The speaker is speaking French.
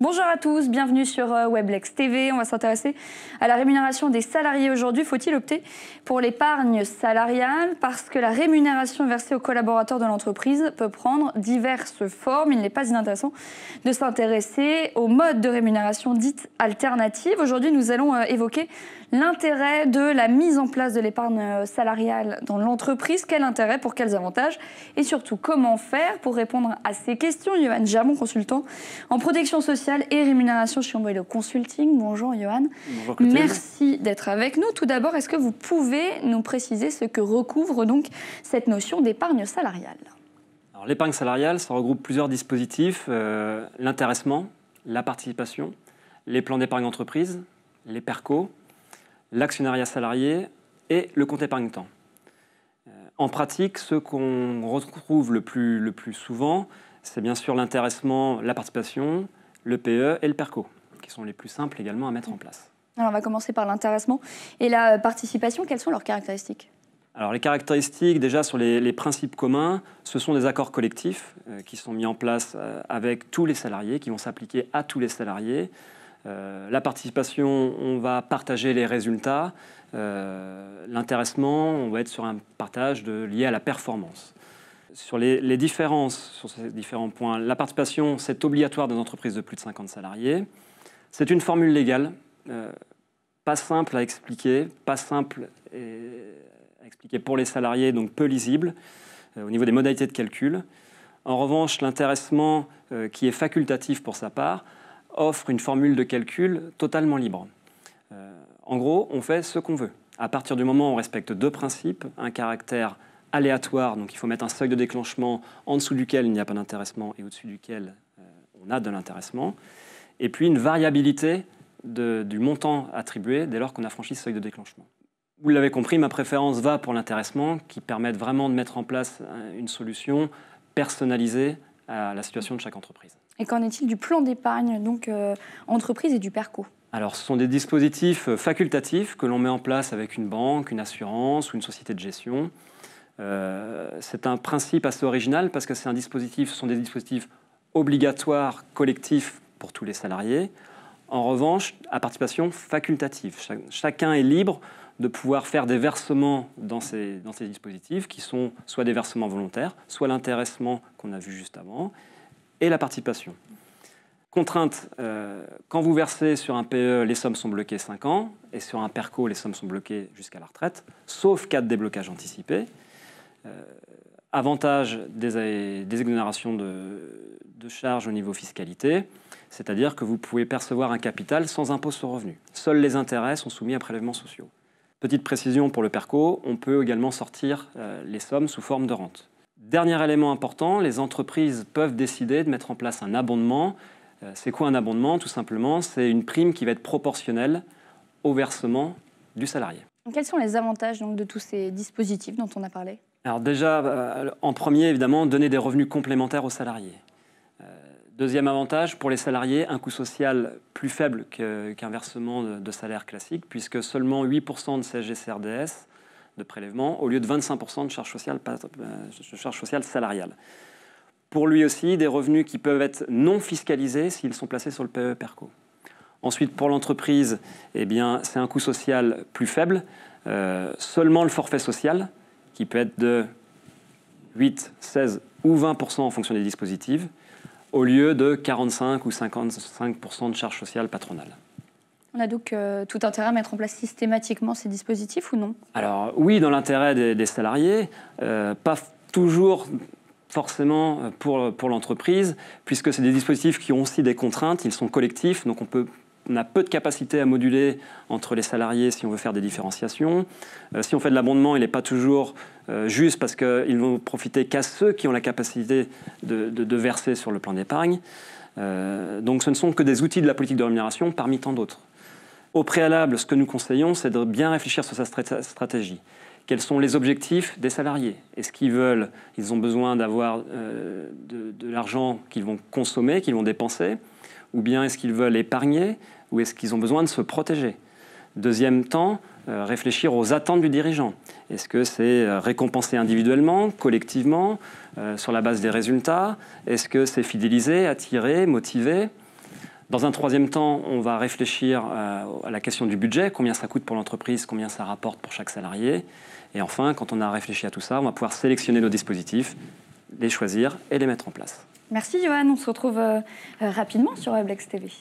Bonjour à tous, bienvenue sur Weblex TV. On va s'intéresser à la rémunération des salariés aujourd'hui. Faut-il opter pour l'épargne salariale? Parce que la rémunération versée aux collaborateurs de l'entreprise peut prendre diverses formes. Il n'est pas inintéressant de s'intéresser aux modes de rémunération dites alternatives. Aujourd'hui, nous allons évoquer l'intérêt de la mise en place de l'épargne salariale dans l'entreprise. Quel intérêt, pour quels avantages? Et surtout, comment faire pour répondre à ces questions? Johan Jamon, consultant en protection sociale et rémunération chez Ombrello Consulting. Bonjour Johan. Bonjour Clotilde. Merci d'être avec nous. Tout d'abord, est-ce que vous pouvez nous préciser ce que recouvre donc cette notion d'épargne salariale? Alors, l'épargne salariale, ça regroupe plusieurs dispositifs, l'intéressement, la participation, les plans d'épargne entreprise, les PERCO, l'actionnariat salarié et le compte épargne-temps. En pratique, ce qu'on retrouve le plus souvent, c'est bien sûr l'intéressement, la participation, le PE et le PERCO, qui sont les plus simples également à mettre en place. Alors on va commencer par l'intéressement et la participation. Quelles sont leurs caractéristiques? Alors les caractéristiques, déjà sur les principes communs, ce sont des accords collectifs qui sont mis en place avec tous les salariés, qui vont s'appliquer à tous les salariés. La participation, on va partager les résultats. L'intéressement, on va être sur un partage lié à la performance. Sur les différences, sur ces différents points, la participation, c'est obligatoire dans les entreprises de plus de 50 salariés. C'est une formule légale, pas simple à expliquer, pas simple à expliquer pour les salariés, donc peu lisible au niveau des modalités de calcul. En revanche, l'intéressement, qui est facultatif pour sa part, offre une formule de calcul totalement libre. En gros, on fait ce qu'on veut. À partir du moment où on respecte deux principes, un caractère aléatoire, donc il faut mettre un seuil de déclenchement en dessous duquel il n'y a pas d'intéressement et au-dessus duquel on a de l'intéressement, et puis une variabilité du montant attribué dès lors qu'on a franchi ce seuil de déclenchement. Vous l'avez compris, ma préférence va pour l'intéressement qui permet vraiment de mettre en place une solution personnalisée à la situation de chaque entreprise. Et qu'en est-il du plan d'épargne donc entreprise et du PERCO? Alors, ce sont des dispositifs facultatifs que l'on met en place avec une banque, une assurance ou une société de gestion. C'est un principe assez original parce que ce sont des dispositifs obligatoires, collectifs pour tous les salariés. En revanche, à participation facultative. Chacun est libre de pouvoir faire des versements dans ces dispositifs qui sont soit des versements volontaires, soit l'intéressement qu'on a vu juste avant, et la participation. Contrainte, quand vous versez sur un PE, les sommes sont bloquées 5 ans, et sur un PERCO, les sommes sont bloquées jusqu'à la retraite, sauf cas de déblocage anticipé. Avantage des exonérations de charges au niveau fiscalité, c'est-à-dire que vous pouvez percevoir un capital sans impôt sur le revenu. Seuls les intérêts sont soumis à prélèvements sociaux. Petite précision pour le PERCO, on peut également sortir les sommes sous forme de rente. Dernier élément important, les entreprises peuvent décider de mettre en place un abondement. C'est quoi un abondement? Tout simplement, c'est une prime qui va être proportionnelle au versement du salarié. Quels sont les avantages donc, de tous ces dispositifs dont on a parlé? Alors déjà, en premier, évidemment, donner des revenus complémentaires aux salariés. Deuxième avantage, pour les salariés, un coût social plus faible qu'un versement de salaire classique, puisque seulement 8% de CSG-CRDS de prélèvement, au lieu de 25% de charge sociale salariale. Pour lui aussi, des revenus qui peuvent être non fiscalisés s'ils sont placés sur le PE-PERCO. Ensuite, pour l'entreprise, eh bien, c'est un coût social plus faible, seulement le forfait social, qui peut être de 8, 16 ou 20% en fonction des dispositifs, au lieu de 45 ou 55% de charges sociales patronales. On a donc tout intérêt à mettre en place systématiquement ces dispositifs ou non? Alors oui, dans l'intérêt des salariés, pas toujours forcément pour l'entreprise, puisque c'est des dispositifs qui ont aussi des contraintes, ils sont collectifs, donc on a peu de capacité à moduler entre les salariés si on veut faire des différenciations. Si on fait de l'abondement, il n'est pas toujours juste parce qu'ils vont profiter qu'à ceux qui ont la capacité de verser sur le plan d'épargne. Donc ce ne sont que des outils de la politique de rémunération parmi tant d'autres. Au préalable, ce que nous conseillons, c'est de bien réfléchir sur sa stratégie. Quels sont les objectifs des salariés? Est-ce qu'ils veulent, ils ont besoin d'avoir de l'argent qu'ils vont consommer, qu'ils vont dépenser? Ou bien est-ce qu'ils veulent épargner? Ou est-ce qu'ils ont besoin de se protéger? Deuxième temps, réfléchir aux attentes du dirigeant. Est-ce que c'est récompensé individuellement, collectivement, sur la base des résultats? Est-ce que c'est fidéliser, attirer, motiver? Dans un troisième temps, on va réfléchir à la question du budget, combien ça coûte pour l'entreprise, combien ça rapporte pour chaque salarié. Et enfin, quand on a réfléchi à tout ça, on va pouvoir sélectionner nos dispositifs, les choisir et les mettre en place. Merci Johan, on se retrouve rapidement sur Weblex TV.